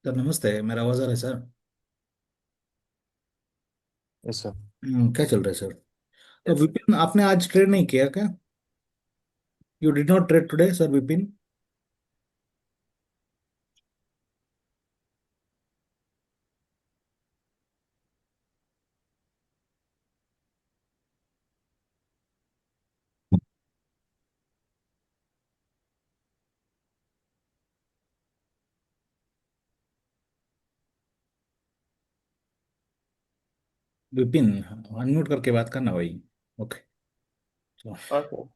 Sir नमस्ते, मेरा आवाज़ आ रहा है सर। Yes sir. क्या चल रहा है सर? तो विपिन, आपने आज ट्रेड नहीं किया क्या? You did not trade today sir Vipin? Vipin, unmute करके बात करना भाई। ओके। तो हाँ सर।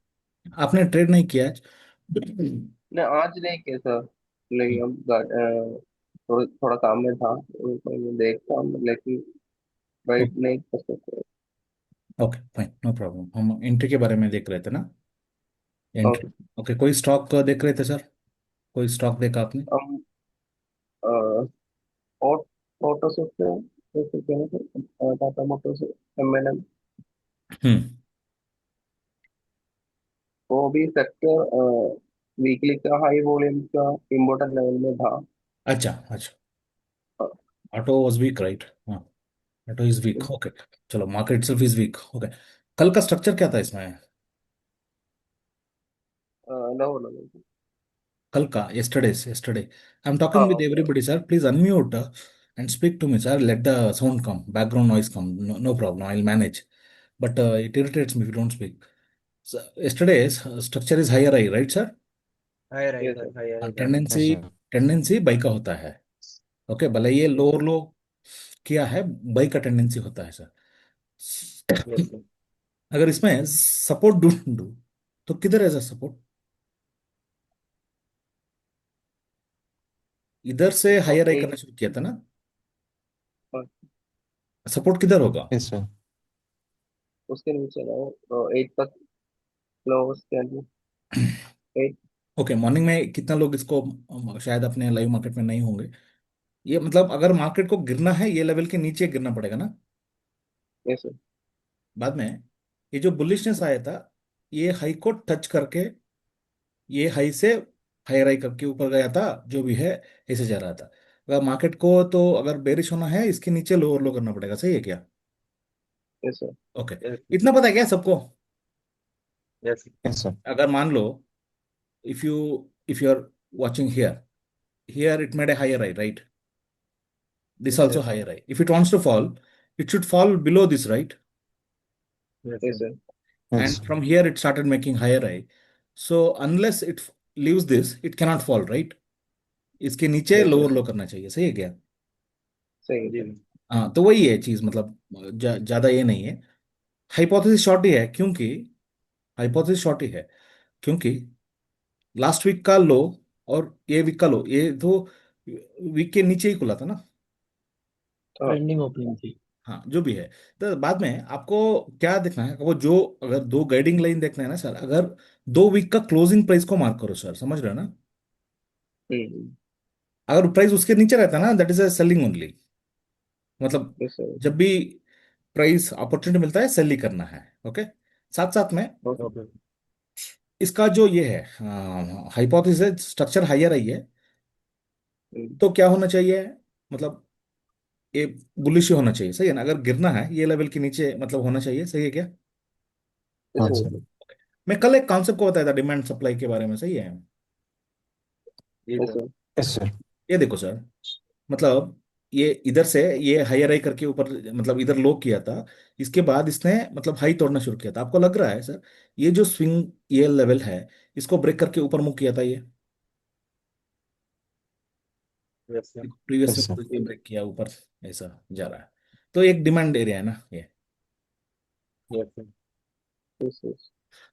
आपने ट्रेड नहीं किया आज? नहीं, आज नहीं किया सर। नहीं, हम थोड़ा थोड़ा काम में था तो मैं देखता हूँ, लेकिन वेट नहीं कर सकते। Okay fine, no problem. हम एंट्री के बारे में देख रहे थे ना? एंट्री। ओके। ओके, कोई स्टॉक देख रहे थे सर? कोई स्टॉक देखा आपने? हम ऑटो से देख सकते हैं sir, Tata Motors, M&M। Hmm. वो भी सेक्टर वीकली का हाई वॉल्यूम का इम्पोर्टेंट लेवल में था। अच्छा अच्छा। Auto was weak, right? हाँ। Auto is weak, okay. चलो, market itself is weak, okay. कल का स्ट्रक्चर क्या था इसमें? No no. कल का, यस्टरडे आई एम हाँ talking with okay. Everybody sir, please unmute and speak to me sir, let the sound कम, बैकग्राउंड नॉइज कम, no problem, I'll manage. But it irritates me if you don't speak. So, yesterday's structure is higher high, right sir? Higher high sir, higher high था। Tendency, yes sir. Tendency buy का होता है। Okay, भले ये lower लो किया है, by का tendency होता है सर। Yes sir. अगर इसमें सपोर्ट ढूंढूं तो किधर है सर सपोर्ट? इधर से हायर सपोर्ट हाई एक। करना शुरू किया था ना? सपोर्ट किधर होगा? Yes sir. उसके नीचे ना, 8 तक क्लोज कैंडल। 8। ओके, मॉर्निंग में कितना लोग इसको शायद अपने लाइव मार्केट में नहीं होंगे। ये मतलब अगर मार्केट को गिरना है, ये लेवल के नीचे गिरना पड़ेगा ना? Yes sir. बाद में ये जो बुलिशनेस आया था, ये हाई को टच करके, ये हाई से हायर हाई करके ऊपर गया था, जो भी है ऐसे जा रहा था। अगर मार्केट को तो अगर बेरिश होना है, इसके नीचे लोअर लो करना पड़ेगा, सही है क्या? Yes sir. ओके। यस इतना पता है क्या सबको? Yes yes sir. अगर मान लो, if you if you are watching here it made a higher high, right? This yes also sir. higher high. If it wants to fall, it should fall below this, right? Yes sir. And from here it started making higher high. So unless it leaves this, it cannot fall, right? इसके नीचे yes lower sir. लो करना चाहिए, सही है क्या? सही है। हाँ, तो वही है चीज, मतलब ज्यादा ये नहीं है। हाइपोथेसिस शॉर्ट ही है, क्योंकि हाइपोथेसिस शॉर्ट ही है क्योंकि लास्ट वीक का लो और ये वीक का लो, ये तो वीक के नीचे ही खुला था ना? हाँ। ट्रेंडिंग ओपनिंग थी। हाँ, जो भी है। तो बाद में आपको क्या देखना है, वो जो अगर दो गाइडिंग लाइन देखना है ना सर, अगर 2 वीक का क्लोजिंग प्राइस को मार्क करो सर, समझ रहे हो ना? हम्म। अगर प्राइस उसके नीचे रहता है ना, that is a selling only. मतलब यस सर। जब भी प्राइस अपॉर्चुनिटी मिलता है, सेल ही करना है। ओके। साथ साथ में ओके। इसका जो ये है, हाइपोथेसिस स्ट्रक्चर हाइयर आई है, तो क्या होना चाहिए? मतलब ये बुलिश ही होना चाहिए, सही है ना? अगर गिरना है, ये लेवल के नीचे मतलब होना चाहिए, सही है क्या? यस हाँ सर। सर। मैं कल एक कॉन्सेप्ट को बताया था, डिमांड सप्लाई के बारे में, सही है? Yes sir. Yes sir. ये देखो सर, मतलब ये इधर से ये हायर हाई करके ऊपर, मतलब इधर लो किया था, इसके बाद इसने मतलब हाई तोड़ना शुरू किया था। आपको लग रहा है सर, ये जो स्विंग ये लेवल है, इसको ब्रेक करके ऊपर मूव किया था ये? Yes sir. Previous yes sir. में ये ब्रेक किया ऊपर, ऐसा जा रहा है। तो एक डिमांड एरिया है ना ये। Yes sir. Yes yes.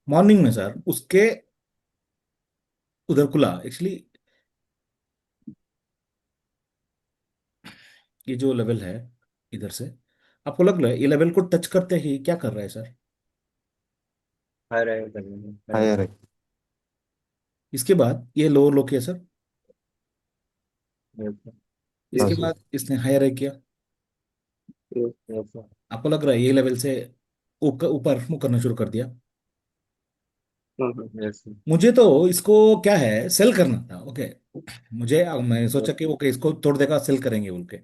Morning में सर उसके उधर खुला एक्चुअली। ये जो लेवल है इधर से, आपको लग रहा है ये लेवल को टच करते ही क्या कर रहा है सर? हायर हायर करना है। हायर है। इसके बाद ये लोअर लो किया सर, यस सर। हाँ इसके सर। बाद इसने हायर हाई किया। Yes yes sir. आपको लग रहा है ये लेवल से ऊपर ऊपर मुंह करना शुरू कर दिया? यस। मुझे तो इसको क्या है सेल करना था, ओके। मैंने सोचा कि ओके इसको तोड़ देगा, सेल करेंगे बोल के।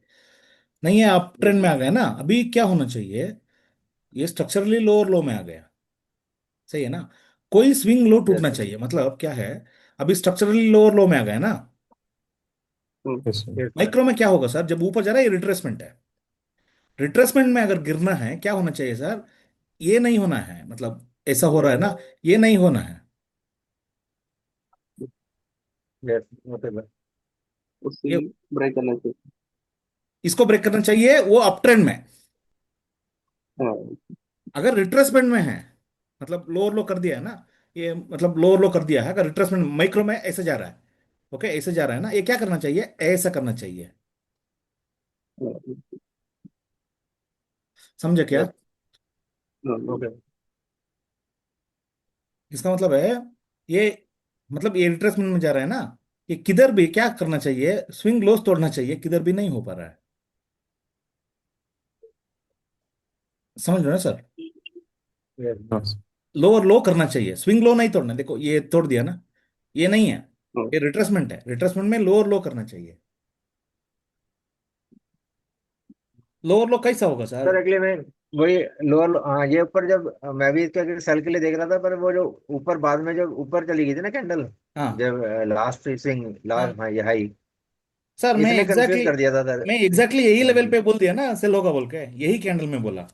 नहीं है, आप ट्रेंड में आ गया ना। अभी क्या होना चाहिए, ये स्ट्रक्चरली लोअर लो में आ गया, सही है ना। कोई स्विंग लो टूटना यस। चाहिए, मतलब क्या है, अभी स्ट्रक्चरली लोअर लो में आ गया ना। Yes sir. माइक्रो में क्या होगा सर, जब ऊपर जा रहा है ये रिट्रेसमेंट है। रिट्रेसमेंट में अगर गिरना है क्या होना चाहिए सर, ये नहीं होना है, मतलब ऐसा हो रहा है ना, ये नहीं होना है। यस मतलब। उसी ये ब्रेक करना चाहिए। इसको ब्रेक करना चाहिए वो अप ट्रेंड में। हाँ। अगर रिट्रेसमेंट में है, मतलब लोअर लो कर दिया है ना, ये मतलब लोअर लो कर दिया है, अगर रिट्रेसमेंट माइक्रो में ऐसे जा रहा है, ओके ऐसे जा रहा है ना, ये क्या करना चाहिए, ऐसा करना चाहिए। समझे क्या। यस। हाँ। ओके। इसका मतलब है ये, मतलब ये रिट्रेसमेंट में जा रहा है ना, ये किधर भी क्या करना चाहिए, स्विंग लोस तोड़ना चाहिए, किधर भी नहीं हो पा रहा है। समझ रहे हो ना सर। यस। लोअर लो करना चाहिए, स्विंग लो नहीं तोड़ना। देखो ये तोड़ दिया ना, ये नहीं है, हाँ। ये रिट्रेसमेंट है, रिट्रेसमेंट में लोअर लो करना चाहिए। लोअर लो कैसा होगा सर। सर एक्चुअली मैं वही लोअर, हाँ ये ऊपर जब मैं भी इसके सेल के लिए देख रहा था, पर वो जो ऊपर बाद में जब ऊपर चली गई थी ना कैंडल, हाँ जब लास्ट स्विंग हाँ लास्ट, हाँ ये हाई, सर, मैं इसने कंफ्यूज एग्जैक्टली कर दिया था सर। मैं एग्जैक्टली यही हाँ लेवल जी। पे बोल दिया ना, सेल होगा बोल के, यही कैंडल में बोला।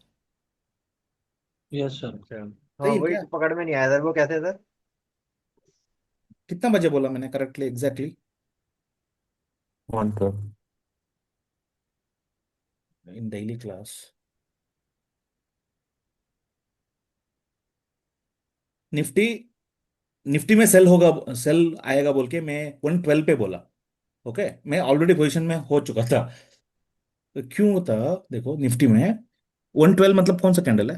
Yes sir. अच्छा। हाँ सही है वही क्या। पकड़ में नहीं आया सर, वो कैसे सर। कितना बजे बोला मैंने करेक्टली एग्जैक्टली। 1 12। इन डेली क्लास निफ्टी, निफ्टी में सेल होगा, सेल आएगा बोल के मैं 112 पे बोला। ओके, मैं ऑलरेडी पोजीशन में हो चुका था। तो क्यों होता, देखो निफ्टी में 112 मतलब कौन सा कैंडल है,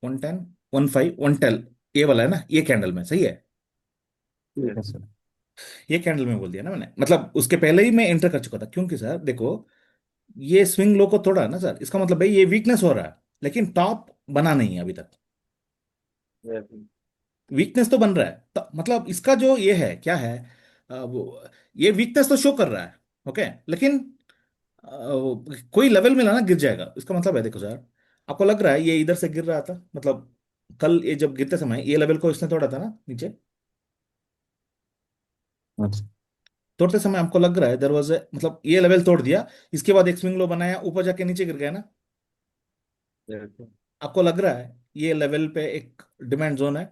110, 15, 112, ये वाला है ना, ये कैंडल में सही है। Yes sir. ये कैंडल में बोल दिया ना मैंने, मतलब उसके पहले ही मैं एंटर कर चुका था, क्योंकि सर देखो ये स्विंग लो को तोड़ा ना सर, इसका मतलब भाई ये वीकनेस हो रहा है, लेकिन टॉप बना नहीं है अभी तक। यस। वीकनेस तो बन रहा है, तो मतलब इसका जो ये है क्या है, वो ये वीकनेस तो शो कर रहा है, ओके, लेकिन कोई लेवल में लाना गिर जाएगा, इसका मतलब है देखो सर, आपको लग रहा है ये इधर से गिर रहा था, मतलब कल ये जब गिरते समय ये लेवल को इसने तोड़ा था ना नीचे, अच्छा। तोड़ते समय आपको लग रहा है दरवाजे, मतलब ये लेवल तोड़ दिया, इसके बाद एक स्विंग लो बनाया, ऊपर जाके नीचे गिर गया ना। यस। आपको लग रहा है ये लेवल पे एक डिमांड जोन है,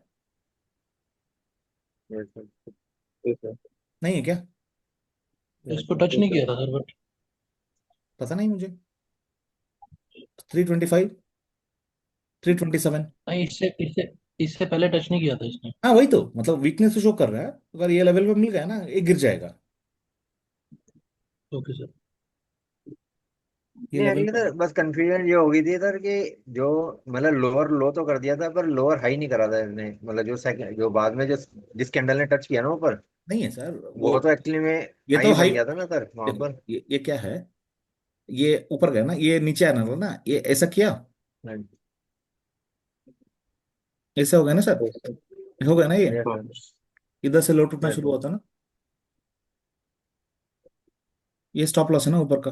यस सर। ठीक है। नहीं है क्या। इसको यस। टच नहीं ठीक है। किया था सर बट। पता नहीं मुझे, 325, 327। नहीं, इससे इससे इससे पहले टच नहीं किया था इसने। हाँ वही तो, मतलब वीकनेस तो शो कर रहा है, अगर ये लेवल पे मिल गया ना ये गिर जाएगा, ओके सर। ये नहीं लेवल अगले पे। तो बस कंफ्यूजन ये हो गई थी सर कि जो मतलब लोअर लो तो कर दिया था, पर लोअर हाई नहीं करा था इसने, मतलब जो सेकंड जो बाद में जो जिस कैंडल ने टच किया ना ऊपर, नहीं है सर वो, वो तो एक्चुअली में ये तो हाई हाई, बन गया था ना सर वहां देखो पर। ये क्या है, ये ऊपर गया ना, ये नीचे आना था ना, ये ऐसा किया, हाँ। ऐसा हो गया ना सर, ठीक है। हो गया ना ये, यस हाँ। सर। इधर से लोट उठना यस शुरू सर। होता ना, ये स्टॉप लॉस है ना ऊपर का।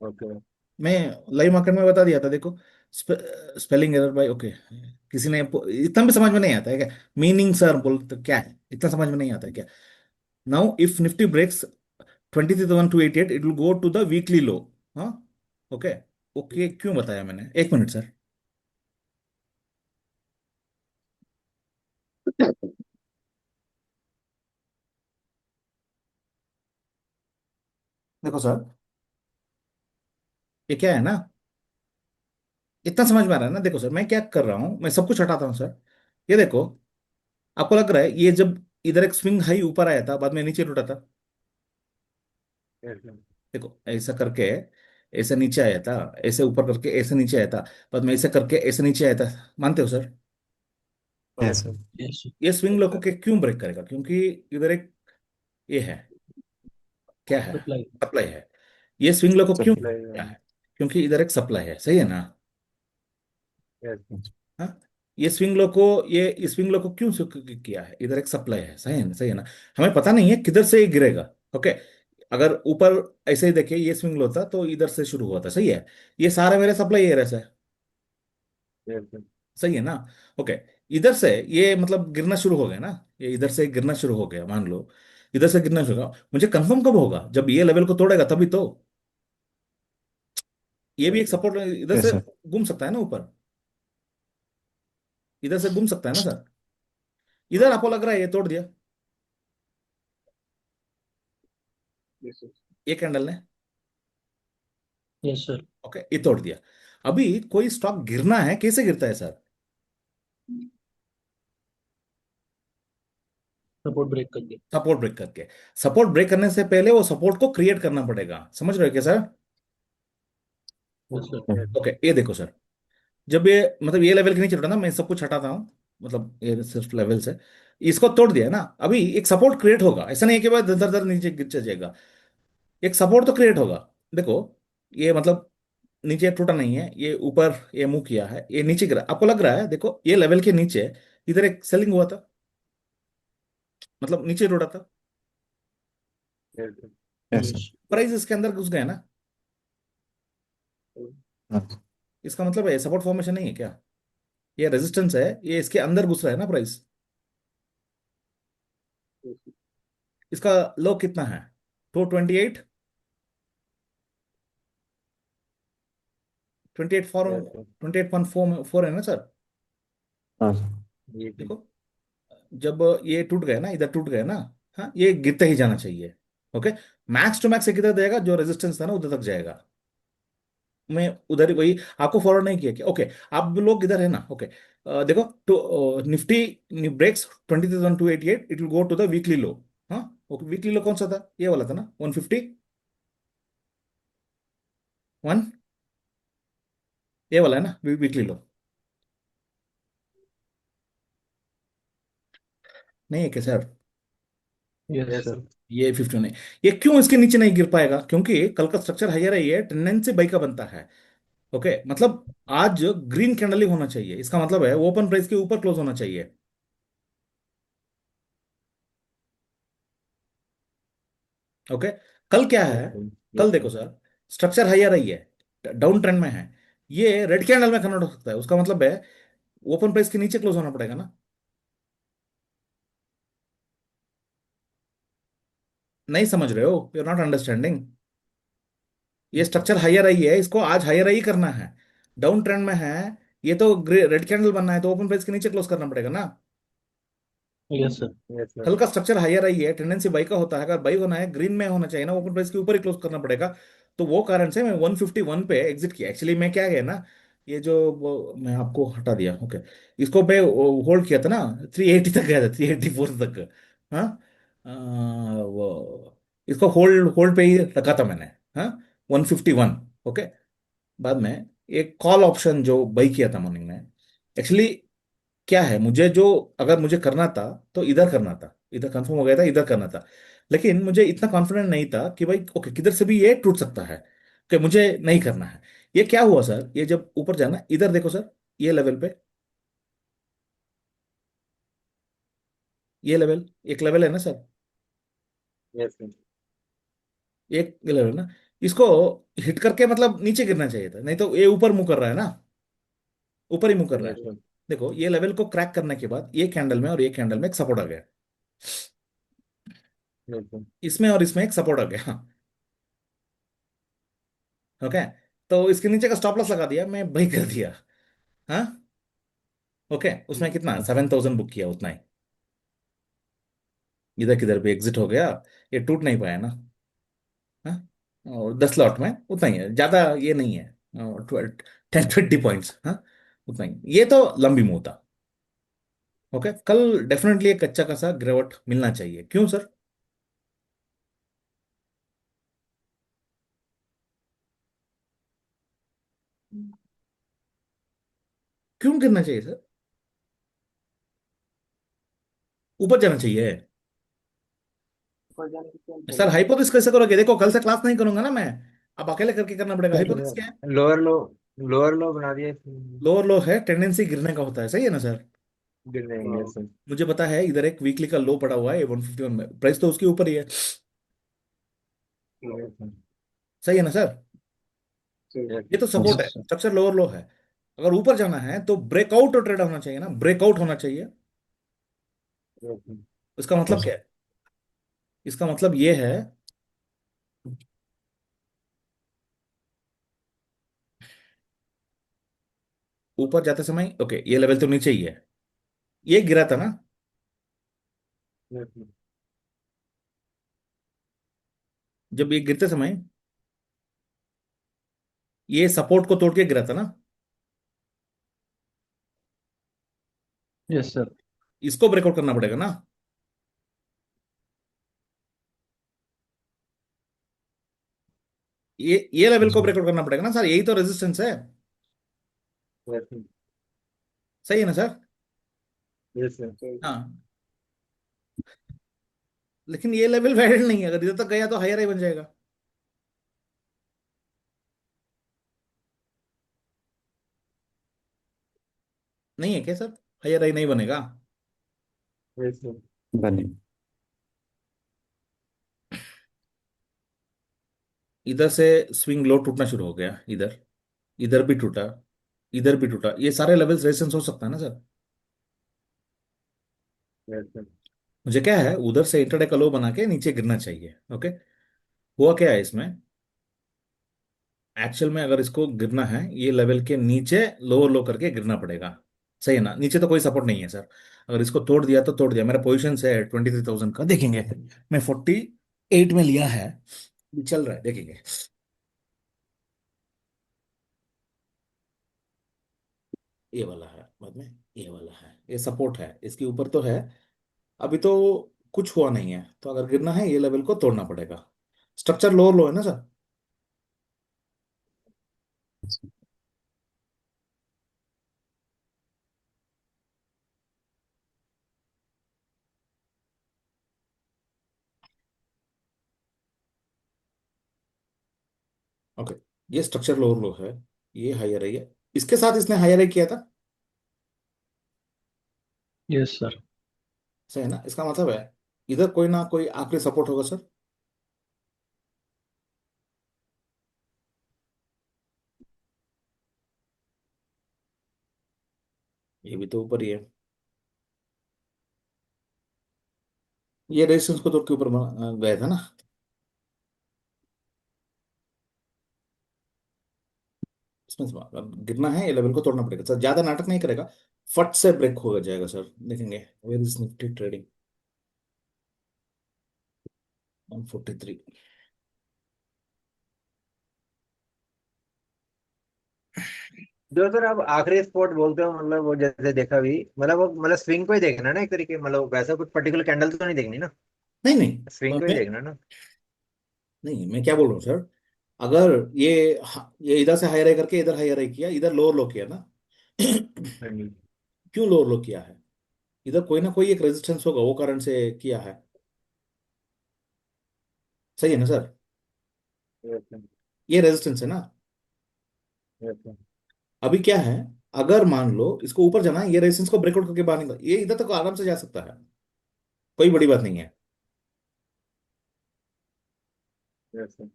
ओके। मैं लाइव मार्केट में बता दिया था देखो, स्पेलिंग एरर बाय, ओके। किसी ने इतना भी समझ में नहीं आता है क्या, मीनिंग सर बोल तो क्या है, इतना समझ में नहीं आता है क्या। Now if Nifty breaks 23,288 it will go to the weekly low. हाँ, ओके, ओके क्यों बताया मैंने, एक मिनट सर। देखो सर, ये क्या है ना, इतना समझ में आ रहा है ना, देखो सर मैं क्या कर रहा हूं, मैं सब कुछ हटाता हूं सर। ये देखो, आपको लग रहा है ये जब इधर एक स्विंग हाई ऊपर आया था, बाद में नीचे टूटा था, यस सर। देखो ऐसा करके ऐसे नीचे आया था, ऐसे ऊपर करके ऐसे नीचे आया था, बाद में ऐसे करके ऐसे नीचे आया था, मानते हो sir. Yes sir. Yes sir. ये स्विंग लोगों के क्यों ब्रेक करेगा, क्योंकि इधर एक ये है, क्या है, सप्लाई। सप्लाई है। ये स्विंग लोगों क्यों सप्लाई। क्या है, क्योंकि इधर एक सप्लाई है, सही है ना। यस। हाँ, ये स्विंग लो को ये स्विंग लो को क्यों किया है? इधर एक सप्लाई है, सही है ना? हमें पता नहीं है किधर से ये गिरेगा। ओके, अगर ऊपर ऐसे ही देखिए, ये स्विंग लो था तो इधर से शुरू हुआ था, सही है। ये सारा मेरा सप्लाई एरिया है, यस सर। सही है ना? ओके, इधर से ये मतलब गिरना शुरू हो गया ना, ये इधर से गिरना शुरू हो गया, मान लो इधर से गिरना शुरू होगा। मुझे कंफर्म कब होगा? जब ये लेवल को तोड़ेगा तभी तो। ये भी यस एक सर। सपोर्ट इधर यस से सर। घूम सकता है ना ऊपर, इधर से घूम सकता है ना सर? इधर आपको लग रहा है ये तोड़ दिया, यस सर। ये कैंडल ने। Yes sir. ओके, ये तोड़ दिया। अभी कोई स्टॉक गिरना है, कैसे गिरता है सर? सपोर्ट ब्रेक कर दिया। सपोर्ट ब्रेक करके। सपोर्ट ब्रेक करने से पहले वो सपोर्ट को क्रिएट करना पड़ेगा, समझ रहे हो क्या sir? Yes sir. Yes okay, ये देखो सर, जब ये मतलब ये लेवल के नीचे टूटा ना, मैं सब कुछ हटाता हूँ, मतलब ये सिर्फ लेवल से इसको तोड़ दिया ना, अभी एक सपोर्ट क्रिएट होगा, ऐसा नहीं है कि बाद दर दर नीचे गिर चल जाएगा। एक सपोर्ट तो क्रिएट होगा। देखो, ये मतलब नीचे टूटा नहीं है, ये ऊपर ये मूव किया है, ये नीचे गिरा, आपको लग रहा है? देखो ये लेवल के नीचे इधर एक सेलिंग हुआ था, मतलब नीचे टूटा था, yes sir. Yes yes. Sir. Price इसके अंदर घुस गया ना। हाँ। इसका मतलब है सपोर्ट फॉर्मेशन नहीं है क्या? ये रेजिस्टेंस है, ये इसके अंदर घुस रहा है ना प्राइस। इसका लो कितना है? 228, 28 4, यस सर। 28.4 है ना सर? हाँ सर। जी जी। देखो, जब ये टूट गया ना, इधर टूट गया ना, हाँ, ये गिरते ही जाना चाहिए। ओके, मैक्स टू मैक्स किधर देगा? जो रेजिस्टेंस था ना उधर तक जाएगा। मैं उधर ही वही आपको फॉरवर्ड नहीं किया क्या? ओके, आप लोग इधर है ना? ओके, देखो तो Nifty breaks 20,288, it will go to the weekly low. हाँ, ओके, वीकली लो कौन सा था? ये वाला था ना, 151, ये वाला है ना वीकली लो, नहीं है क्या sir? Yes yes sir. Sir. ये 15 है। ये क्यों इसके नीचे नहीं गिर पाएगा? क्योंकि कल का स्ट्रक्चर हाइयर है, ये टेंडेंसी बाई का बनता है। ओके, मतलब आज ग्रीन कैंडल ही होना चाहिए, इसका मतलब है ओपन प्राइस के ऊपर क्लोज होना चाहिए। ओके, कल क्या यस है? सर। कल यस देखो sir. Sir, structure higher high है, डाउन ट्रेंड में है, ये रेड कैंडल में कन्वर्ट हो सकता है, उसका मतलब है ओपन प्राइस के नीचे क्लोज होना पड़ेगा ना। नहीं समझ रहे हो? You are not understanding. ये स्ट्रक्चर हाइयर आई है, इसको आज हाइयर आई करना है, डाउन ट्रेंड में है, ये तो रेड कैंडल बनना है, तो ओपन प्राइस के नीचे क्लोज करना पड़ेगा ना। Yes sir. Yes sir. हल्का स्ट्रक्चर हायर आई है, टेंडेंसी बाई का होता है, अगर बाई होना है ग्रीन में होना चाहिए ना, ओपन प्राइस के ऊपर ही क्लोज करना पड़ेगा। तो वो कारण से मैं 151 पे एग्जिट किया। एक्चुअली मैं क्या गया ना, ये जो मैं आपको हटा दिया। ओके, इसको मैं होल्ड किया था ना, 380 तक गया था, 384 तक। हाँ, वो इसको होल्ड होल्ड पे ही रखा था मैंने। हाँ, 151। ओके, बाद में एक कॉल ऑप्शन जो बाई किया था मॉर्निंग में, एक्चुअली क्या है, मुझे जो अगर मुझे करना था तो इधर करना था, इधर कंफर्म हो गया था, इधर करना था। लेकिन मुझे इतना कॉन्फिडेंट नहीं था कि भाई ओके किधर से भी ये टूट सकता है, कि मुझे नहीं करना है। ये क्या हुआ सर, ये जब ऊपर जाना, इधर देखो सर, ये लेवल पे, ये लेवल एक लेवल है ना सर, यस सर। एक लेवल ना, इसको हिट करके मतलब नीचे गिरना चाहिए था, नहीं तो ये ऊपर मुंह कर रहा है ना, ऊपर ही मुंह कर रहा यस है। सर। देखो ये लेवल को क्रैक करने के बाद ये कैंडल में और ये कैंडल में एक सपोर्ट आ गया, यस सर। इसमें और इसमें एक सपोर्ट आ गया। ओके, तो इसके नीचे का स्टॉप लॉस लगा दिया, मैं बाई कर दिया। हाँ, ओके, उसमें कितना 7,000 बुक किया, उतना ही। इधर किधर भी एग्जिट हो गया, ये टूट नहीं पाया ना। हाँ, और 10 लॉट में उतना ही है, ज्यादा ये नहीं है, 10-20 पॉइंट्स, हाँ, उतना ही। ये तो लंबी मूव था। ओके, कल डेफिनेटली एक अच्छा खासा गिरावट मिलना चाहिए, क्यों सर? क्यों गिरना चाहिए सर? ऊपर जाना चाहिए। ऊपर जाने की क्या सर चाहिए? हाइपोथेसिस कैसे करोगे? देखो कल से क्लास नहीं करूंगा ना मैं, अब अकेले करके करना पड़ेगा। हाइपोथेसिस क्या है? लोअर लो लोअर लो बना दिया इसने। लोअर लो है, टेंडेंसी गिरने का होता है, सही है ना सर? गिर जाएंगे हाँ ऐसे। मुझे पता है इधर एक वीकली का लो पड़ा हुआ है 151 में, प्राइस तो उसके ऊपर ही है, हाँ, सही है ना सर? सही। ये तो हाँ सपोर्ट है, Yes, sir. sir. Structure lower लो है। अगर ऊपर जाना है तो ब्रेकआउट ट्रेड होना चाहिए ना, ब्रेकआउट होना चाहिए। इसका हाँ मतलब क्या सर। है? इसका मतलब ये है, ऊपर जाते समय ओके ये लेवल तो नीचे ही है, ये गिरा था ना, जब ये गिरते समय ये सपोर्ट को तोड़ के गिरा था ना, Yes, sir. इसको ब्रेकआउट करना पड़ेगा ना। ये लेवल को ब्रेकआउट करना पड़ेगा ना सर, यही तो रेजिस्टेंस है, सही है ना सर? सही। हाँ, लेकिन ये लेवल वैलिड नहीं है, अगर इधर तक गया तो हायर ही बन जाएगा। नहीं है क्या सर? हायर ही नहीं बनेगा। बने। इधर से स्विंग लो टूटना शुरू हो गया, इधर, इधर भी टूटा, इधर भी टूटा, ये सारे लेवल्स रेजिस्टेंस हो सकता है ना सर? मुझे क्या है, उधर से इंटरडे का लो बना के नीचे गिरना चाहिए, ओके। हुआ क्या है इसमें, एक्चुअल में अगर इसको गिरना है ये लेवल के नीचे लोअर लो करके गिरना पड़ेगा, सही है ना? नीचे तो कोई सपोर्ट नहीं है सर, अगर इसको तोड़ दिया तो तोड़ दिया, मेरा पोजीशन है 23,000 का, देखेंगे। मैं 48 में लिया है, ये चल रहा है, देखेंगे। ये वाला है, बाद में ये वाला है, ये सपोर्ट है, इसके ऊपर तो है। अभी तो कुछ हुआ नहीं है, तो अगर गिरना है ये लेवल को तोड़ना पड़ेगा। स्ट्रक्चर लोअर लो है ना सर? ओके, ये स्ट्रक्चर लोअर लो है, ये हायर है, ये इसके साथ इसने हायर है किया था, Yes, sir. सही है ना? इसका मतलब है इधर कोई ना कोई आखिरी सपोर्ट होगा सर। ये भी तो ऊपर ही है, ये रेजिस्टेंस को तोड़ के ऊपर गया था ना। इसमें से अगर गिरना है ये लेवल को तोड़ना पड़ेगा सर, ज्यादा नाटक नहीं करेगा, फट से ब्रेक हो जाएगा सर, देखेंगे। Where is Nifty trading? 143। जो सर आप आखिरी स्पॉट बोलते हो, मतलब वो जैसे देखा भी, मतलब वो मतलब स्विंग को ही देखना ना एक तरीके, मतलब वैसा कुछ पर्टिकुलर कैंडल तो नहीं देखनी ना, नहीं नहीं, स्विंग को ही मैं देखना ना। नहीं, मैं क्या बोल रहा हूँ सर, अगर ये इधर से हायर करके इधर हायर किया, इधर लोअर लो किया ना। हाँ जी। क्यों लोअर लो किया है? इधर कोई ना कोई एक रेजिस्टेंस होगा, वो कारण से किया है, सही है ना सर? ये रेजिस्टेंस है ना। अभी क्या है, अगर मान लो इसको ऊपर जाना है, ये रेजिस्टेंस को ब्रेकआउट करके बाहर निकल, ये इधर तक आराम से जा सकता है, कोई बड़ी बात नहीं है,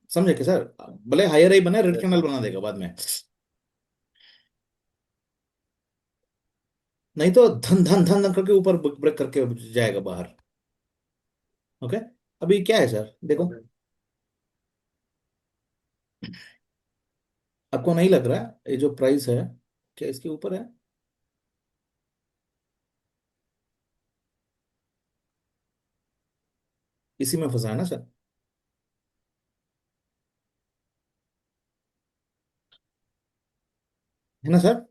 समझे क्या सर? भले हायर ही बने, रेड कैंडल बना देगा बाद में, नहीं तो धन धन धन धन करके ऊपर ब्रेक करके जाएगा बाहर, ओके। अभी क्या है सर, देखो, आपको नहीं लग रहा ये जो प्राइस है क्या इसके ऊपर है? इसी में फंसा है ना सर, है ना सर?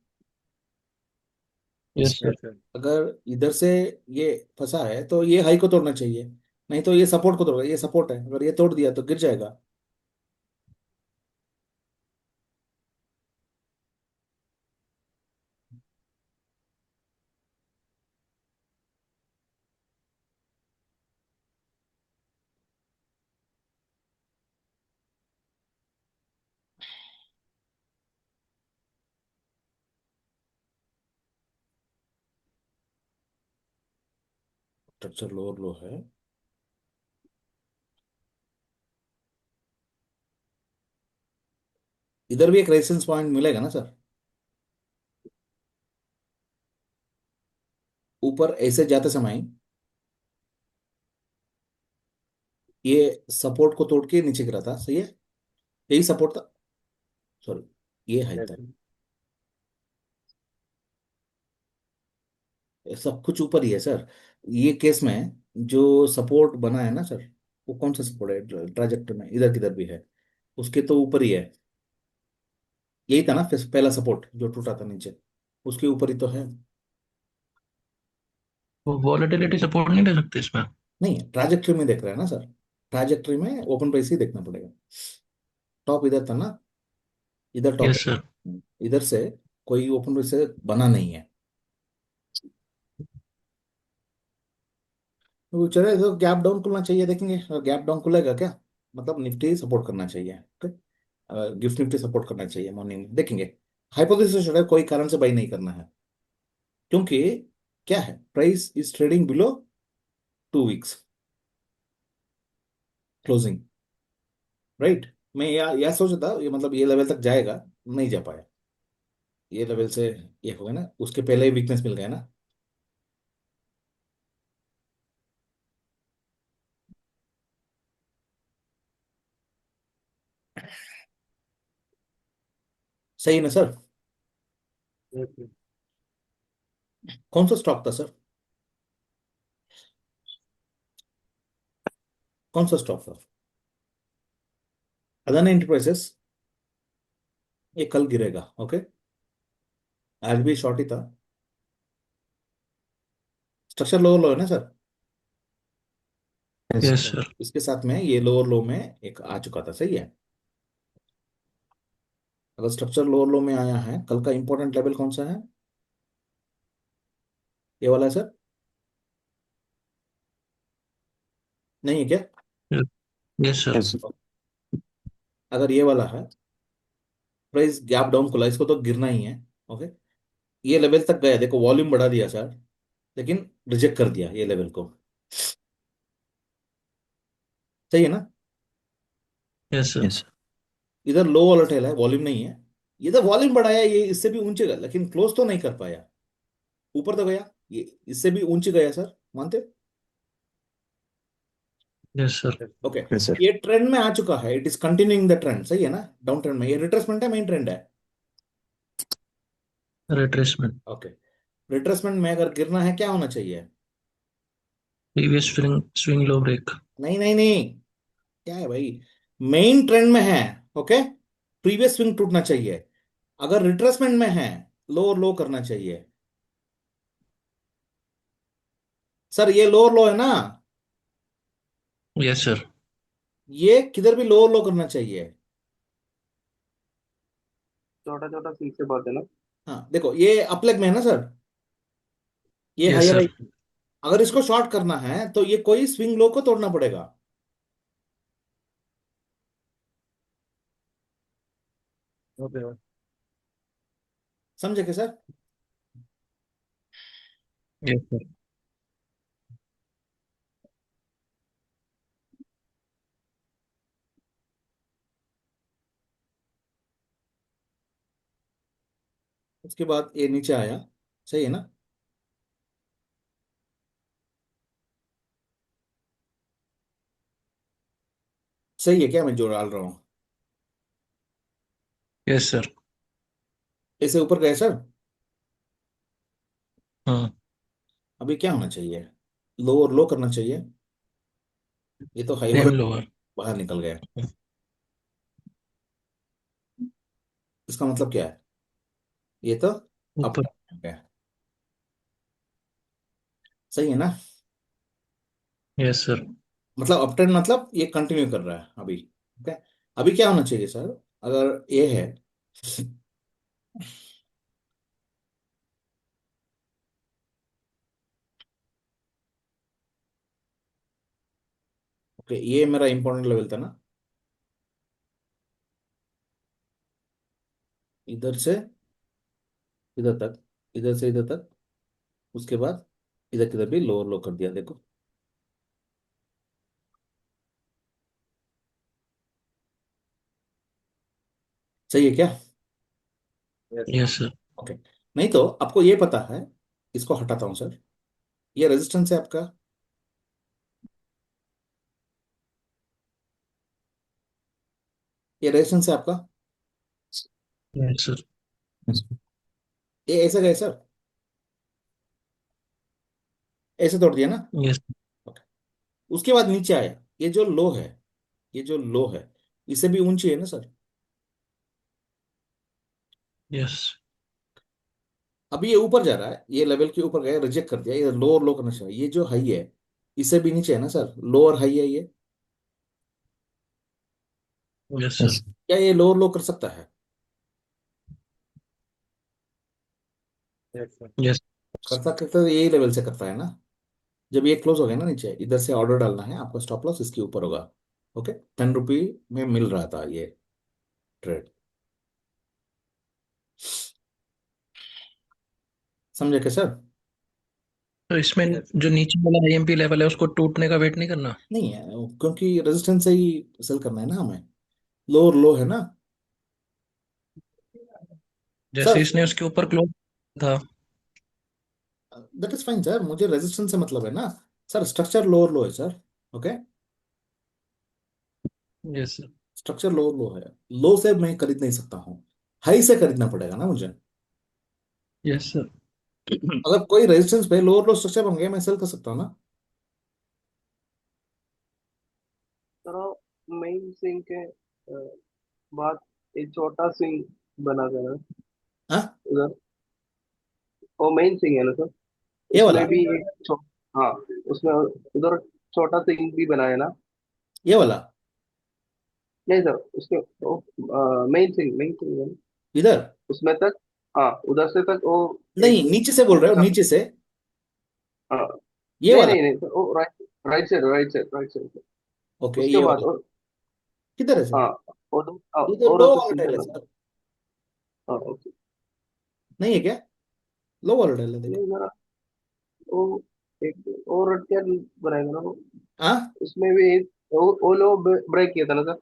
Yes, sir. अगर इधर से ये फंसा है तो ये हाई को तोड़ना चाहिए, नहीं तो ये सपोर्ट को तोड़ेगा, ये सपोर्ट है, अगर ये तोड़ दिया तो गिर जाएगा। स्ट्रक्चर लोअर लो है। इधर भी एक रेजिस्टेंस पॉइंट मिलेगा ना सर? ऊपर ऐसे जाते समय ये सपोर्ट को तोड़ के नीचे गिरा था, सही है? यही सपोर्ट था, सॉरी, ये हाई था। ये सब कुछ ऊपर ही है सर। ये केस में जो सपोर्ट बना है ना सर, वो कौन सा सपोर्ट है ट्राजेक्ट में, इधर किधर भी है, उसके तो ऊपर ही है। यही था ना पहला सपोर्ट जो टूटा था नीचे, उसके ऊपर ही तो है। वो वॉलेटिलिटी सपोर्ट नहीं ले सकते इसमें? नहीं, ट्राजेक्टरी में देख रहे हैं ना सर, ट्राजेक्टरी में ओपन प्राइस ही देखना पड़ेगा। टॉप इधर था ना, इधर टॉप यस सर। है, इधर से कोई ओपन प्राइस से बना नहीं है। तो चले तो गैप डाउन खुलना चाहिए, देखेंगे अगर गैप डाउन खुलेगा क्या, मतलब निफ्टी सपोर्ट करना चाहिए, ओके। गिफ्ट निफ्टी सपोर्ट करना चाहिए मॉर्निंग में, देखेंगे। हाइपोथेसिस है, कोई कारण से बाई नहीं करना है, क्योंकि क्या है, price is trading below 2 weeks closing, right. मैं या सोचा था ये मतलब ये लेवल तक जाएगा, नहीं जा पाया। ये लेवल से ये हो गया ना, उसके पहले ही वीकनेस मिल गया ना। सही ना सर? कौन सा स्टॉक था सर? कौन सा स्टॉक था? अदानी एंटरप्राइजेस। ये कल गिरेगा, ओके। आज भी शॉर्ट ही था। स्ट्रक्चर लोअर लो है ना सर? यस। Yes sir. इसके साथ में ये लोअर लो में एक आ चुका था, सही है। अगर स्ट्रक्चर लोअर लो में आया है, कल का इंपॉर्टेंट लेवल कौन सा है? ये वाला है सर? नहीं है क्या? Yes sir. यस। अगर ये वाला है, प्राइस गैप डाउन खुला, इसको तो गिरना ही है, ओके। ये लेवल तक गया, देखो वॉल्यूम बढ़ा दिया सर, लेकिन रिजेक्ट कर दिया ये लेवल को, सही है ना? Yes sir. यस। इधर लो वॉलेटाइल है, वॉल्यूम नहीं है। इधर वॉल्यूम बढ़ाया, ये इससे भी ऊंचे गया, लेकिन क्लोज तो नहीं कर पाया। ऊपर तो गया, ये इससे भी ऊंचे गया सर, मानते? Yes sir. Okay. Yes sir. ये ट्रेंड में आ चुका है, it is continuing the trend, सही है ना? डाउन ट्रेंड में, ये रिट्रेसमेंट है, मेन ट्रेंड है? रिट्रेसमेंट। ओके। रिट्रेसमेंट में अगर गिरना है, क्या होना चाहिए? Previous swing swing low break. नहीं नहीं नहीं, क्या है भाई, मेन ट्रेंड में है, ओके। प्रीवियस स्विंग टूटना चाहिए। अगर रिट्रेसमेंट में है, लो लो करना चाहिए। सर ये लोअर लो है ना, यस सर। ये किधर भी लोअर लो करना चाहिए। छोटा छोटा पीछे बात है ना। हाँ देखो, ये अपलेग में है ना सर, ये यस हायर है। सर। अगर इसको शॉर्ट करना है तो ये कोई स्विंग लो को तोड़ना पड़ेगा। ओके। समझे क्या सर? Yes sir. उसके बाद ये नीचे आया, सही है ना? सही है क्या मैं जो डाल रहा हूँ? Yes sir. ऐसे ऊपर गए सर। हाँ। अभी क्या होना चाहिए? लोअर लो करना चाहिए। ये तो हाई हो सेम गया, लोअर। बाहर निकल गया। इसका मतलब क्या है? ये तो अप ऊपर। गया, सही है ना? Yes sir. मतलब अप ट्रेंड, मतलब ये कंटिन्यू कर रहा है अभी, ओके। अभी क्या होना चाहिए सर? अगर ये है, ओके, ये मेरा इंपॉर्टेंट लेवल था ना, इधर से इधर तक, इधर से इधर तक, उसके बाद इधर किधर भी लोअर लो कर दिया, देखो। सही है क्या? Yes yes sir. ओके। नहीं तो आपको ये पता है, इसको हटाता हूँ सर, ये रेजिस्टेंस है आपका, ये रेजिस्टेंस है आपका, यस सर। यस ये ऐसे गए सर, ऐसे तोड़ दिया ना। यस। ओके। उसके बाद नीचे आया, ये जो लो है, ये जो लो है, इससे भी ऊंची है ना सर। यस। अभी ये ऊपर जा रहा है, ये लेवल के ऊपर गया, रिजेक्ट कर दिया, ये लोअर लो करना चाहिए, ये जो हाई है इससे भी नीचे है ना सर, लोअर हाई है ये। Yes yes sir. क्या ये लोअर लो कर सकता है? Yes yes. कर सकता है तो यही लेवल से करता है ना। जब ये क्लोज हो गया ना नीचे, इधर से ऑर्डर डालना है आपको, स्टॉप लॉस इसके ऊपर होगा। ओके। 10 रुपये में मिल रहा था ये ट्रेड, समझे क्या सर? तो इसमें यस जो नीचे वाला आईएमपी लेवल है उसको टूटने का वेट नहीं करना? नहीं है, क्योंकि रेजिस्टेंस से ही सेल करना है ना हमें, लोअर लो है ना जैसे सर। इसने उसके ऊपर क्लोज था। दैट इज फाइन सर, मुझे रेजिस्टेंस से मतलब है ना सर, स्ट्रक्चर लोअर लो है sir. Okay. Yes sir. Structure lower लो है, लो से मैं खरीद नहीं सकता हूँ, हाई से खरीदना पड़ेगा ना मुझे। Yes sir. अगर कोई रेजिस्टेंस पे लोअर लो स्ट्रक्चर बन गया, मैं सेल कर सकता हूँ ना। थोड़ा मेन स्विंग के बाद एक छोटा स्विंग बना देना हाँ, उधर। वो मेन स्विंग है ना सर, ये उसमें वाला, भी हाँ, उसमें उधर छोटा स्विंग भी बनाया ना। ये वाला नहीं सर, उसके मेन स्विंग है ना, इधर। उसमें तक। हाँ, उधर से तक वो एक। नहीं, नीचे से बोल रहे हो, नीचे से, हाँ, ये नहीं वाला। नहीं नहीं सर, वो राइट, राइट साइड। ओके, उसके ये बाद वाला किधर है सर? हाँ, ये तो और लो तो वाला टाइल है सिंपल है। सर, हाँ ओके। नहीं है क्या? लो वाला टाइल है, देखिए। नहीं मेरा वो एक और क्या बनाएगा ना वो, हाँ, उसमें भी एक वो लो ब्रेक किया था ना सर,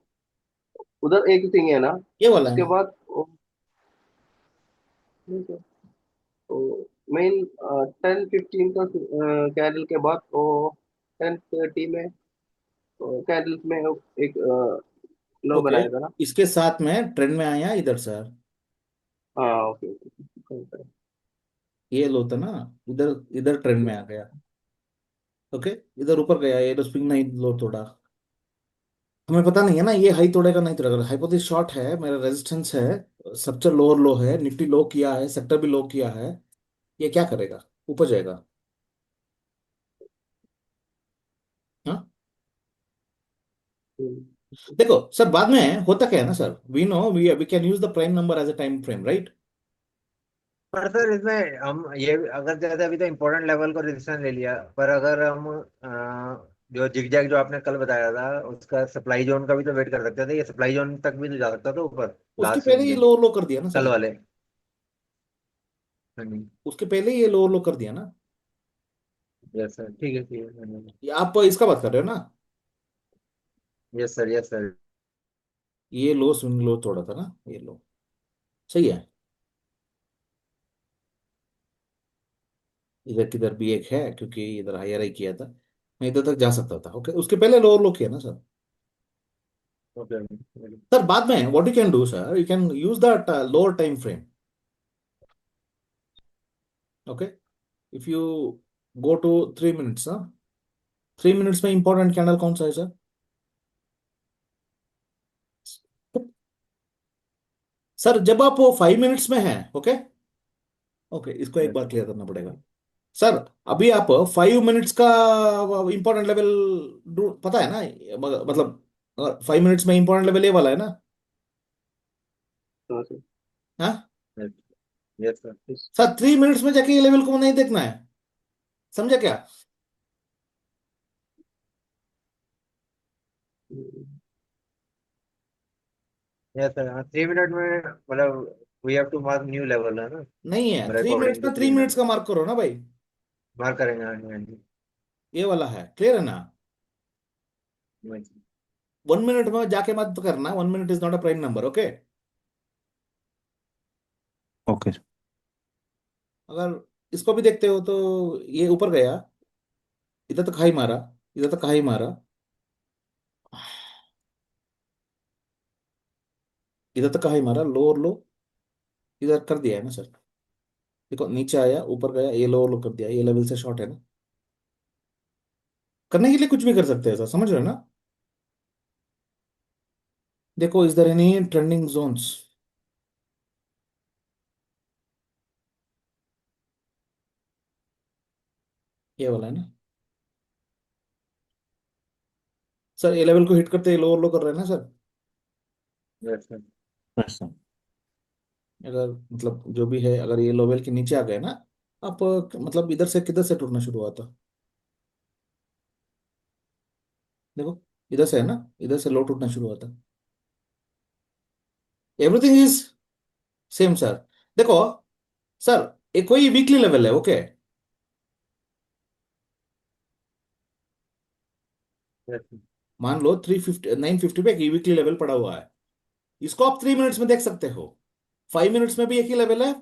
उधर एक थिंग है ना। ये वाला है उसके ना। बाद वो नहीं सर, वो मेन 10-15 का कैंडल के बाद वो 10:30 में कैंडल्स में वो एक लो ओके, बनाया था ना। इसके साथ में ट्रेंड में आया इधर सर, हाँ ओके ओके। ये लो था ना, इधर, इधर ट्रेंड में आ गया। ओके। इधर ऊपर गया, ये तो स्प्रिंग नहीं लो तोड़ा, हमें पता नहीं है ना ये हाई तोड़ेगा नहीं तोड़ेगा, हाइपोथेसिस शॉर्ट है, मेरा रेजिस्टेंस है, स्ट्रक्चर लोअर लो है, निफ्टी लो किया है, सेक्टर भी लो किया है, ये क्या करेगा? ऊपर जाएगा। हाँ। हम्म, देखो सर, बाद में होता क्या है ना sir, we know we can use the prime number as a time frame, right? पर सर इसमें हम ये अगर जैसे अभी तो इम्पोर्टेंट लेवल को रेजिस्टेंस ले लिया, पर अगर हम जो जिगजैग जो आपने कल बताया था उसका सप्लाई जोन का भी तो वेट कर सकते थे, ये सप्लाई जोन तक भी तो जा सकता था ऊपर उसके लास्ट पहले ही दिन, लोअर लो कर दिया ना कल सर, वाले। हाँ जी। उसके पहले ही ये लोअर लो कर दिया ना। यस सर, ठीक है। ये आप इसका बात कर रहे हो ना, यस सर, यस सर। ये लो स्विंग लो तोड़ा था ना, ये लो, सही है। इधर किधर भी एक है, क्योंकि इधर हायर हाई किया था, मैं इधर तक जा सकता था। ओके, उसके पहले लोअर लो किया ना सर। ओके। सर बाद में what you can do sir, you can use that lower time frame. Okay. If you go to 3 minutes, 3 minutes में इंपॉर्टेंट कैंडल कौन सा है सर? सर जब आप वो 5 मिनट्स में हैं, ओके, ओके, इसको एक बार क्लियर करना पड़ेगा सर। अभी आप 5 मिनट्स का इंपॉर्टेंट लेवल पता है ना, मतलब 5 मिनट्स में इंपॉर्टेंट लेवल ये वाला है ना। तो सर हाँ यस सर। इस सर, 3 मिनट्स में जाके ये लेवल को नहीं देखना है, समझा क्या? यस सर, हाँ 3 मिनट में मतलब we have to mark new level है ना, नहीं है, मेरे 3 मिनट्स अकॉर्डिंग टू में थ्री 3 मिनट्स मिनट का मार्क करो ना भाई, मार्क करेंगे। हाँ जी, हाँ जी। ये वाला है, क्लियर है ना? हाँ जी। 1 मिनट में जाके मत करना, 1 minute is not a prime number, okay. Okay sir. अगर इसको भी देखते हो तो ये ऊपर गया, इधर तक हाई मारा, इधर तक हाई मारा, इधर तक हाई मारा, लोअर लो इधर कर दिया है ना सर। देखो नीचे आया, ऊपर गया, ये लोअर लो कर दिया, ये लेवल से शॉर्ट है ना। करने के लिए कुछ भी कर सकते हैं सर, समझ रहे हो ना। देखो is there any trending zones. ये वाला है ना सर, ये लेवल को हिट करते ही लोअर लो कर रहे हैं ना sir. Yes sir. Yes sir. अगर मतलब जो भी है, अगर ये लेवल के नीचे आ गए ना, आप मतलब इधर से किधर से टूटना शुरू हुआ था। देखो इधर से है ना, इधर से लो टूटना शुरू हुआ था। Everything is same sir. देखो सर, ये कोई वीकली लेवल है, ओके। Yes sir. मान लो 350 950 पे एक वीकली लेवल पड़ा हुआ है, इसको आप 3 मिनट्स में देख सकते हो। 5 मिनट्स में भी एक ही लेवल है,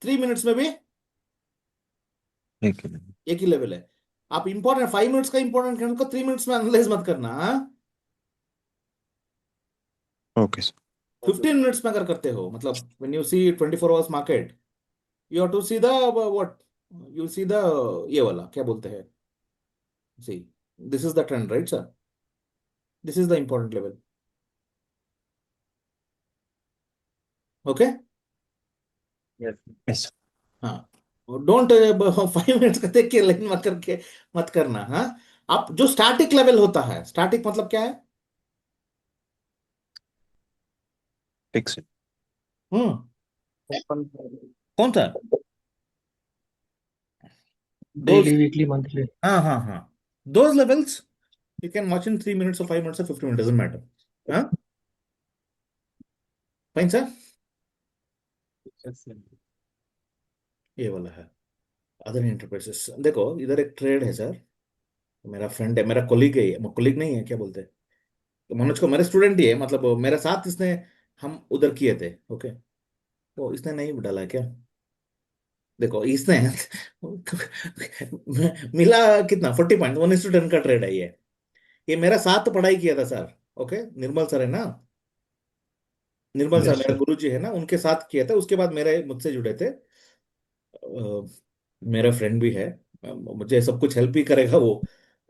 3 मिनट्स में भी ठीक है। एक ही लेवल है। आप इंपॉर्टेंट 5 मिनट्स का इंपॉर्टेंट कैंडल को 3 मिनट्स में एनालाइज मत करना, हाँ? Okay sir. 15 मिनट्स में अगर करते हो, मतलब when you see 24 hours market, you have to see the what, you see the, ये वाला क्या बोलते हैं, see, this is the trend right sir, this is the important level, okay. Yes yes sir. हाँ, डोंट 5 मिनट्स का देख के line मत करके मत करना, हाँ। आप जो स्टैटिक लेवल होता है, स्टैटिक मतलब क्या है? फिक्स है। हम्म, कौन सा? Those, daily weekly monthly. हाँ हाँ हाँ, those levels you can watch in 3 minutes और 5 मिनट्स और 50 मिनट, डजेंट मैटर, हाँ। Fine sir. Yes sir. ये वाला है अदर इंटरप्राइजेस। देखो इधर एक ट्रेड है सर, मेरा फ्रेंड है, मेरा कोलीग है, कोलीग नहीं है क्या बोलते हैं, तो मनोज को, मेरे स्टूडेंट ही है, मतलब वो मेरे साथ इसने, हम उधर किए थे, ओके। तो इसने नहीं डाला है क्या? देखो इसने मिला कितना, 40 पॉइंट, 1:10 का ट्रेड है ये मेरा साथ पढ़ाई किया था सर, ओके। निर्मल सर है ना, निर्मल सर यस मेरा सर। गुरु जी है ना, उनके साथ किया था, उसके बाद मेरे मुझसे जुड़े थे। मेरा फ्रेंड भी है, मुझे सब कुछ हेल्प ही करेगा वो,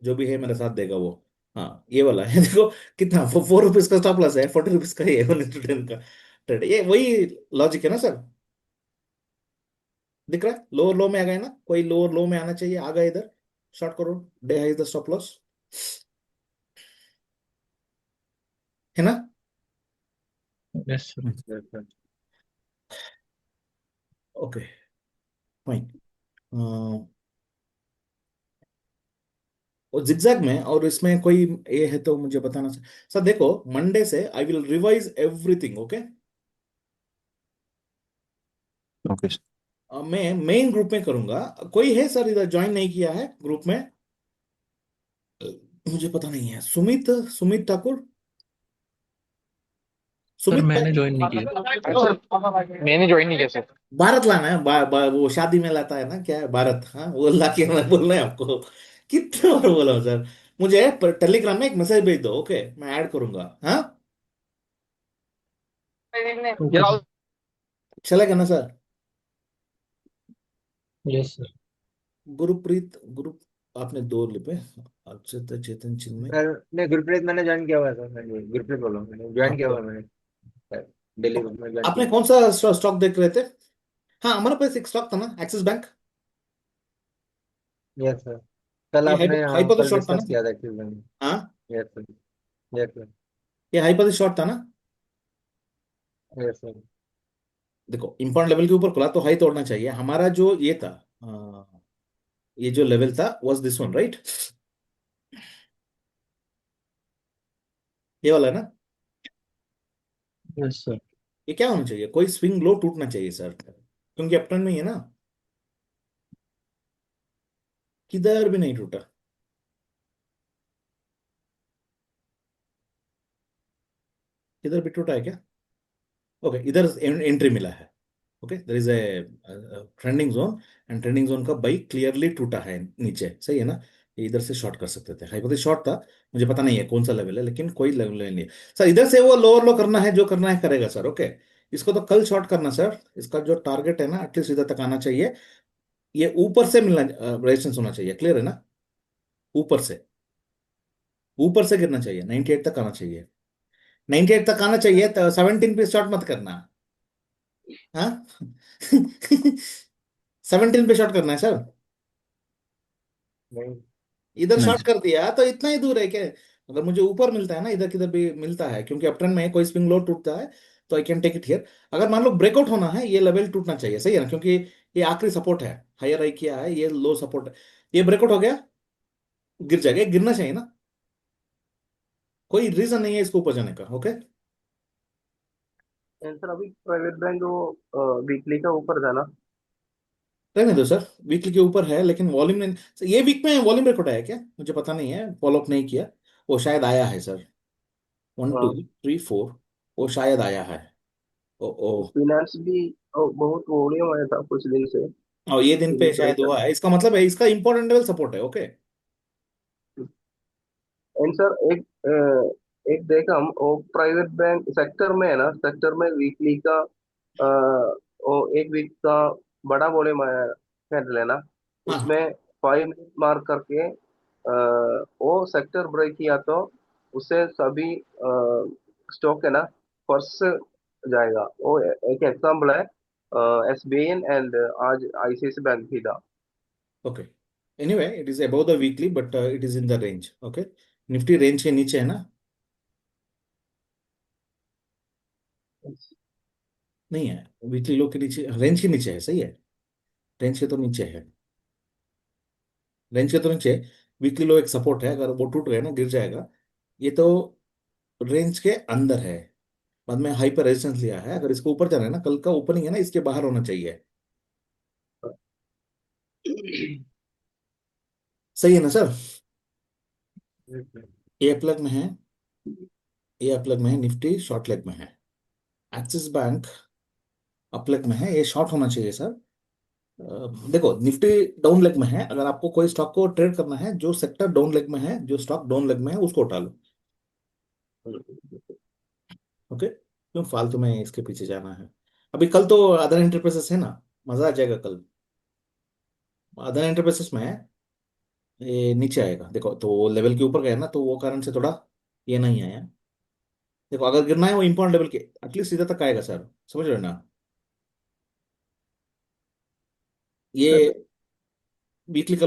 जो भी है मेरा साथ देगा वो। हाँ ये वाला है देखो कितना, 4 रुपीज का स्टॉप लॉस है, 40 रुपीज का ही है, 1:10 का ट्रेड, ये वही लॉजिक है ना सर। दिख रहा है लोअर लो में आ गए ना, कोई लोअर लो में आना चाहिए, आ गए इधर, शॉर्ट करो, day high the stop loss, है ना। Yes sir. Yes sir. Okay fine. और जिगजैग में और इसमें कोई ये है तो मुझे बताना सर। सर देखो मंडे से I will revise everything, okay. Okay sir. मैं मेन ग्रुप में करूंगा, कोई है सर इधर ज्वाइन नहीं किया है ग्रुप में? मुझे पता नहीं है, सुमित, सुमित ठाकुर, सर सुमित। मैंने ज्वाइन नहीं किया। मैंने ज्वाइन नहीं किया सर। भारत लाना है, वो शादी में लाता है ना, क्या है भारत, हाँ वो ला के मैं बोलना है आपको, कितने बार बोला हूं सर। मुझे टेलीग्राम में एक मैसेज भेज दो, ओके, मैं ऐड करूंगा, हाँ। Okay sir. चलेगा ना सर? Yes sir. गुरुप्रीत, गुरु, आपने दो लिपे, अक्षत चेतन चिन्मय। सर, नहीं गुरप्रीत मैंने ज्वाइन किया हुआ है सर, मैं गुरप्रीत बोल रहा हूँ, मैंने ज्वाइन किया हुआ आपको, है मैंने, दिल्ली ग्रुप में ज्वाइन आपने किया है। कौन सा स्टॉक देख रहे थे? हाँ हमारे पास एक स्टॉक था ना, एक्सिस बैंक। Yes sir. कल ये आपने, हाँ हाइपोथेसिस कल शॉर्ट था डिस्कस ना। किया था एक्चुअली में। हाँ यस सर। Yes sir. ये हाइपोथेसिस शॉर्ट था ना। Yes sir. देखो इंपॉर्टेंट लेवल के ऊपर खुला तो हाई तोड़ना चाहिए, हमारा जो ये था, ये जो लेवल था वाज दिस वन राइट, ये वाला है ना। Yes sir. ये क्या होना चाहिए, कोई स्विंग लो टूटना चाहिए सर, क्योंकि अपटर्न में ही है ना, किधर भी नहीं टूटा, किधर भी टूटा है क्या? ओके, इधर एंट्री मिला है। Okay, there is a trending zone, and trending zone का बाई क्लियरली टूटा है नीचे, सही है ना। ये इधर से शॉर्ट कर सकते थे, हाइपोथेसिस शॉर्ट था। मुझे पता नहीं है कौन सा लेवल है, लेकिन कोई लेवल नहीं है सर। इधर से वो लोअर लो करना है, जो करना है करेगा सर। ओके, इसको तो कल शॉर्ट करना सर। इसका जो टारगेट है ना, एटलीस्ट इधर तक आना चाहिए। ये ऊपर से मिलना, रेजिस्टेंस होना चाहिए, क्लियर है ना। ऊपर से, ऊपर से गिरना चाहिए, 98 तक आना चाहिए। 98 तक आना चाहिए, तो 17 पे शॉर्ट मत करना। हाँ। 17 पे शॉर्ट करना है सर। नहीं। इधर नहीं शॉर्ट सर। कर दिया तो इतना ही दूर है क्या। अगर मुझे ऊपर मिलता है ना, इधर किधर भी मिलता है, क्योंकि अपट्रेंड में कोई स्विंग लो टूटता है, तो I can take it here. अगर मान लो ब्रेकआउट होना है, ये लेवल टूटना चाहिए, सही है ना, क्योंकि ये आखिरी सपोर्ट है। हायर हाई किया है, ये लो सपोर्ट है। ये ब्रेकआउट हो गया, गिर जाएगा, ये गिरना चाहिए ना। कोई रीजन नहीं है इसको ऊपर जाने का। ओके, सर अभी प्राइवेट बैंक वो वीकली का ऊपर था ना। रहने दो सर। वीकली के ऊपर है, लेकिन वॉल्यूम नहीं सर, ये वीक में वॉल्यूम ब्रेकआउट आया क्या, मुझे पता नहीं है, फॉलोअप नहीं किया। वो शायद आया है सर, 1 2 3 4, वो शायद आया है। ओ ओ। फिनांस भी बहुत वॉल्यूम आया था कुछ दिन से। और ये दिन पे शायद प्रेशर। हुआ है, इसका मतलब है इसका इंपॉर्टेंट लेवल सपोर्ट है। ओके, एंड सर एक देखा हम वो प्राइवेट बैंक सेक्टर में है ना, सेक्टर में वीकली का वो एक वीक का बड़ा वॉल्यूम आया कैंडल है ना। हाँ। उसमें 5 मिनट मार्क करके वो सेक्टर ब्रेक किया तो उससे सभी स्टॉक है ना फर्स्ट जाएगा। वो एक एग्जाम्पल है एसबीआई एंड आज आईसीआईसी बैंक भी था। Okay, anyway it is above the weekly, but it is in the range. Okay, Nifty range के नीचे है ना। नहीं है, वीकली लो के नीचे, रेंज के नीचे है, सही है। रेंज के तो नीचे है, रेंज के तो नीचे। वीकली लो एक सपोर्ट है, अगर वो टूट गया ना, गिर जाएगा। ये तो रेंज के अंदर है। बाद में हाई पर रेजिस्टेंस लिया है, अगर इसको ऊपर जाना है ना, कल का ओपनिंग है ना, इसके बाहर होना चाहिए। सही है ना सर। ए प्लग में है, ए प्लग में है, निफ्टी शॉर्ट लेग में है। एक्सिस बैंक अपलेग में है, ये शॉर्ट होना चाहिए सर। देखो, निफ्टी डाउन लेग में है। अगर आपको कोई स्टॉक को ट्रेड करना है, जो सेक्टर डाउन लेग में है, जो स्टॉक डाउन लेग में है, उसको उठा लो। ओके, क्यों फालतू में इसके पीछे जाना है। अभी कल तो अदर एंटरप्राइजेस है ना, मजा आ जाएगा कल। अदर एंटरप्राइजेस में है, ये नीचे आएगा। देखो, तो लेवल के ऊपर गया ना, तो वो कारण से थोड़ा ये नहीं आया। देखो, अगर गिरना है वो इंपॉर्टेंट लेवल के एटलीस्ट इधर तक आएगा सर, समझ रहे हो ना। ये वीकली